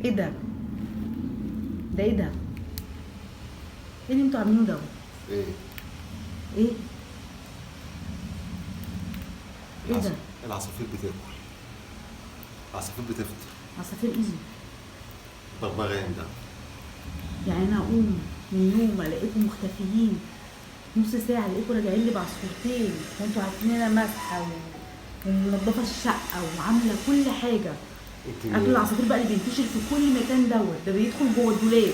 ايه ده؟ ده ايه ده؟ ايه اللي انتوا عاملينه ده؟ ايه ايه؟ ايه ده؟ العصافير بتاكل، العصافير بتفطر. عصافير ايه؟ بغبغان ده. يعني انا اقوم من النوم الاقيكم مختفيين نص ساعه الاقيكم راجعين لي بعصفورتين وانتوا عارفين انا ماسحه ومنضفه الشقه وعامله كل حاجه. اكل العصافير بقى اللي بينتشر في كل مكان ده بيدخل جوه الدولاب.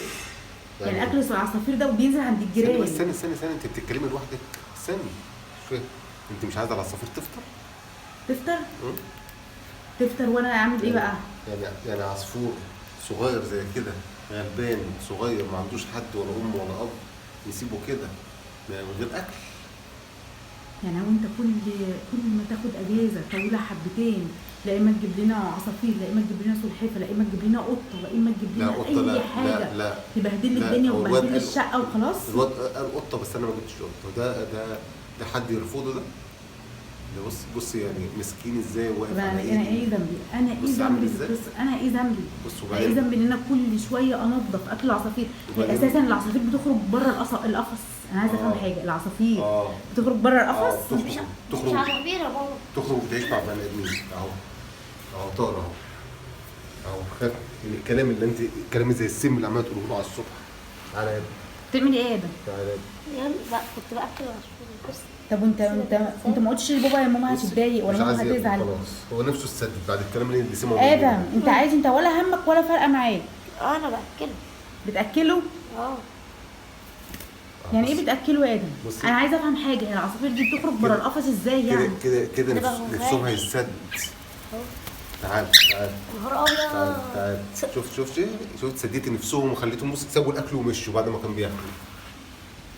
يعني اكل العصافير ده وبينزل عند الجيران. استني انت بتتكلمي لوحدك. استني شويه، انت مش عايزه العصافير تفطر؟ تفطر؟ تفطر وانا اعمل ايه بقى؟ يعني عصفور صغير زي كده، غلبان صغير ما عندوش حد ولا ام ولا اب، يسيبه كده من غير اكل؟ يعني وانت كل ما تاخد اجازه طويله حبتين، لا اما تجيب لنا عصافير، لا اما تجيب لنا سلحفاه، لا اما تجيب لنا قطه، لا اما تجيب لنا اي حاجه لا تبهدل لي الدنيا وتبهدل الشقه وخلاص. الواد قال قطه بس انا ما جبتش قطه. ده حد يرفضه ده؟ بص يعني مسكين ازاي واقف على انا ايدي. ايه ذنبي؟ انا ايه ذنبي؟ انا ايه ذنبي؟ انا ايه ذنبي ان انا كل شويه انظف اكل العصافير؟ اساسا العصافير بتخرج بره القفص. انا عايزه افهم حاجه، العصافير بتخرج بره القفص؟ تخرج مش عصافير يا بابا، تخرج وتعيش مع بني ادمين. اهو طار اهو خد من الكلام اللي انت، الكلام زي السم اللي عماله تقوله له على الصبح. تعالى يا ابني. بتعمل ايه يا ادم؟ تعالى يا ابني. كنت باكل العصفور بس. طب انت ما قلتش لبابا يا ماما هتتضايق ولا ماما هتزعل؟ خلاص هو نفسه اتسدد بعد الكلام اللي سمعه. ادم انت عايز، انت ولا همك ولا فارقه معاك؟ انا باكله. بتاكله؟ يعني ايه بتاكله يا ادم؟ انا عايزه افهم حاجه، العصافير دي بتخرج بره القفص ازاي يعني؟ كده نفسهم هيتسد. تعال نهار ابيض. تعال شفت سديتي نفسهم وخليتهم سابوا الاكل ومشوا بعد ما كانوا بياكلوا.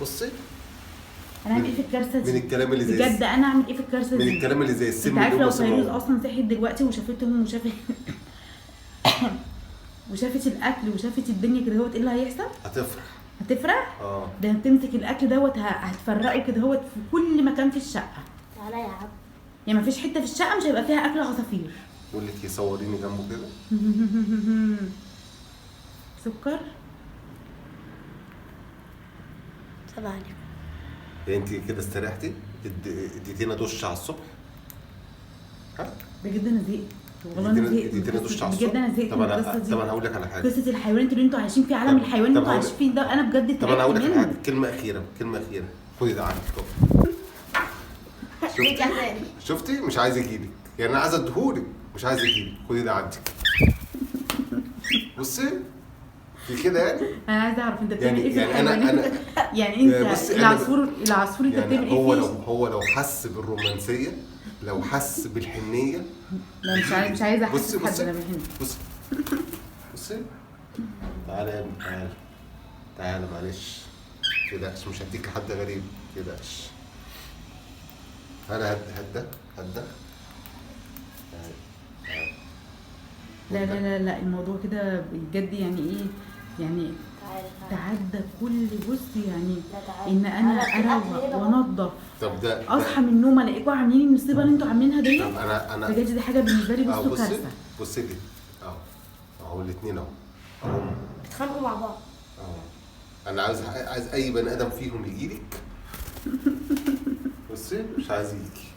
بصي انا اعمل ايه في الكارثه دي؟ من الكلام اللي زي بجد انا اعمل ايه في الكارثه دي؟ من الكلام اللي زي السم انت عارف لو فيروز اصلا صحيت دلوقتي وشافتهم وشافت الاكل وشافت الدنيا كده ايه اللي هيحصل؟ هتفرح؟ ده هتمسك الاكل هتفرقه كده في كل مكان في الشقه. تعالى يا عم. يعني مفيش حته في الشقه مش هيبقى فيها اكل عصافير. بقول لك ايه، صوريني جنبه كده. سكر. سلام عليكم. انت كده استريحتي؟ اديتينا دش على الصبح؟ بجد انا زهقت والله. انا زهقت اديتينا دش على الصبح. بجد انا زهقت من القصه دي. طب انا هقول لك على حاجه. قصه الحيوانات اللي انتوا عايشين فيه، عالم الحيوان اللي انتوا عايشين فيه ده انا بجد تعبت. طب انا هقول لك على حاجه، كلمه اخيره خدي ده عندك شفتي مش عايز اجيلك، يعني انا عايز اديهولك مش عايز اجيلك. خدي ده عندك. بصي في كده يعني انا عايزه اعرف انت بتعمل ايه في يعني الحيوانات. يعني انت العصفور انت بتعمل ايه فيه؟ هو لو حس بالرومانسيه، لو حس بالحنيه. لا مش عايزه احس بحد انا بالحنيه. بصي تعالى يا ابني، تعالى معلش تقلقش، مش هديك لحد غريب تقلقش. انا هدى لا الموضوع كده بجد يعني ايه يعني تعدى كل يعني ان انا اروق وانضف. طب ده اصحى من النوم الاقيكم عاملين المصيبه اللي انتوا عاملينها دي. طب انا بجد دي حاجه بالنسبه لي بصوا كارثه. بصي دي اهو الاثنين اهو بيتخانقوا مع بعض. انا عايز اي بني ادم فيهم يجيلك. بصي مش عايز يجي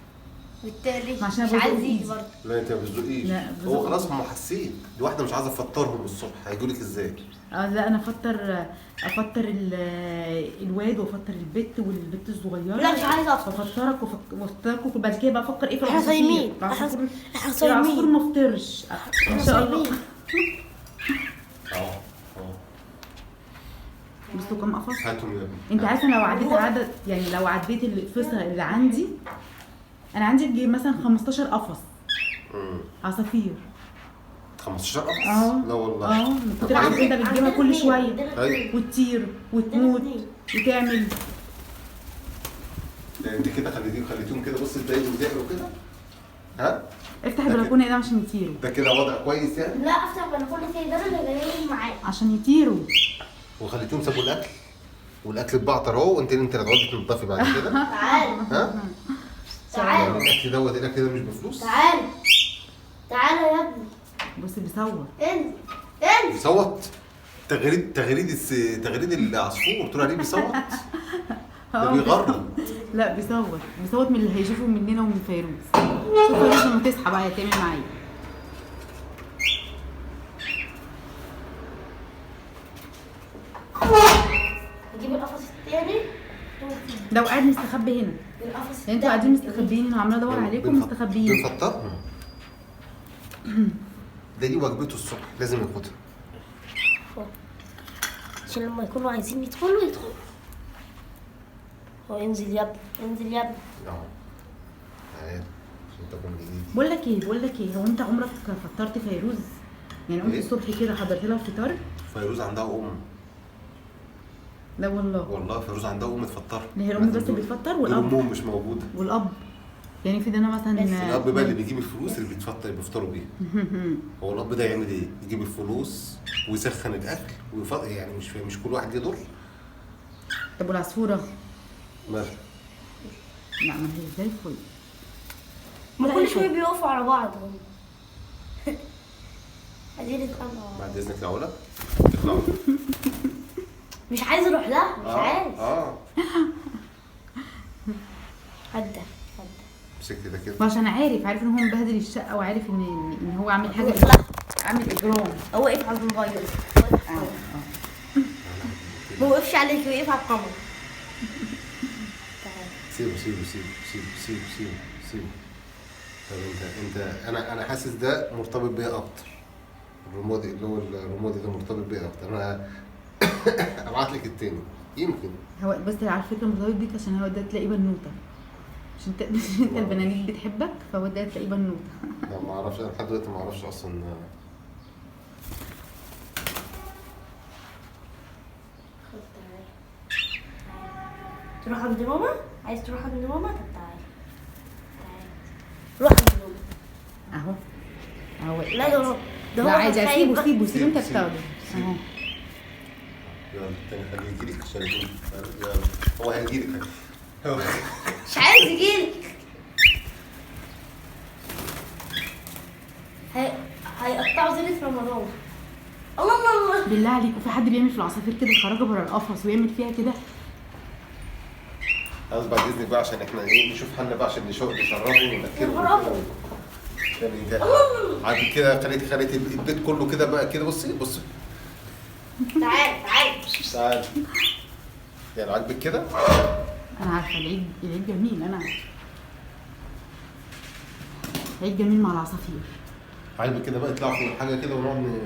بالتالي مش عايز يجي برضه. لا انت ما بتزقيش. هو خلاص هم حاسين. دي واحده مش عايزه افطرهم الصبح، هيجوا لك ازاي؟ لا انا افطر الواد وافطر البت والبت الصغيره. لا مش عايزه وافطركم وبعد كده بقى افكر ايه في احنا صايمين. احنا صايمين. العصفور ما فطرش ان شاء الله. بصوا كم قفص. هاتهم يا ابني. انت عارفه لو عديت عدد، يعني لو عديت الفصل اللي عندي، انا عندي تجي مثلا 15 قفص عصافير. 15 قفص؟ لا والله. كنت عارف انت بتجيبها كل شويه وتطير وتموت وتعمل. يعني انت كده خليتيهم كده. بص ازاي بيذاكروا كده. افتح البلكونه ده عشان يطيروا. ده كده وضع كويس يعني؟ لا افتح البلكونه كده، ده اللي جايين معاك عشان يطيروا. وخليتيهم سابوا الاكل والاكل اتبعتر اهو، وانت اللي هتقعدي تنضفي بعد كده. تعال. تعال. الاكل ده مش بفلوس. تعالى يا ابني. بص بيصور. انزل انزل. بيصوت. تغريد العصفور تقول عليه بيصوت. ده بيغرب. لا بيصوت من اللي هيشوفه مننا ومن فيروز. شوف فيروز لما تصحى بقى هتعمل معايا. نجيب القفص التاني. لو قاعد مستخبي هنا القفص يعني انتوا قاعدين مستخبيين هنا وعماله ادور عليكم مستخبيين. بنفطرهم. دي وجبته الصبح لازم ياخدها. عشان لما يكونوا عايزين يدخلوا. هو انزل يا ابني، انزل يا ابني. اهو. عارف عشان تاكل جديد. بقول لك ايه، هو انت عمرك فطرت فيروز؟ يعني قمت إيه؟ الصبح كده حضرت لها الفطار؟ فيروز عندها لا والله. والله فيروز عندها تفطر. اللي هي الام بس اللي بتفطر والاب. امهم مش موجوده. والاب يعني في ده انا مثلا الاب بقى اللي بيجيب الفلوس اللي بيفطروا بيها. هو الاب ده يعمل ايه؟ يجيب الفلوس ويسخن الاكل ويفطر، يعني مش كل واحد يضر. طب والعصفوره؟ ماشي. لا ما هي زي الفل. ما كل شويه بيقفوا على بعض هم. عايزين يتخانقوا. بعد اذنك يا علا اطلعوا. مش عايز اروح لها، مش عايز. هدى. مسكت ده كده. عشان عارف ان هو مبهدل الشقه وعارف ان هو عامل حاجه. لا. عامل اجرام. هو وقف على الموبايل. ما وقفش عليك، وقف على القمر. سيبه. طب انت انا حاسس ده مرتبط بيا اكتر. الرمادي اللي هو الرمادي ده مرتبط بيا اكتر. انا ابعت لك التاني يمكن. هو بس على فكره مرتبط بيك عشان هو ده تلاقيه بنوته. مش انت البنانيت بتحبك فهو ده تلاقيه بنوته. لا ما اعرفش، انا لحد دلوقتي ما اعرفش اصلا. تروح عند ماما؟ عايز تروح عند ماما؟ طب تعالى. روح عند ماما. اهو لا ده هو لا عادي خايف بقى. سيبه انت بتاخده اهو. يلا التاني خليه يجيلك عشان يلا هو هيجيلك. مش عايز يجيلك. هيقطعوا زينة رمضان. الله. بالله عليك، وفي حد بيعمل في العصافير كده يخرجها بره القفص ويعمل فيها كده؟ خلاص بعد اذنك بقى عشان احنا نشوف حالنا بقى عشان نشربه وناكله. يعني ده بعد كده خليت البيت كله كده بقى كده. بصي تعال يعني عاجبك كده؟ انا عارفه العيد جميل، انا عارفه عيد جميل مع العصافير. عاجبك كده بقى يطلعوا في حاجه كده ونقعد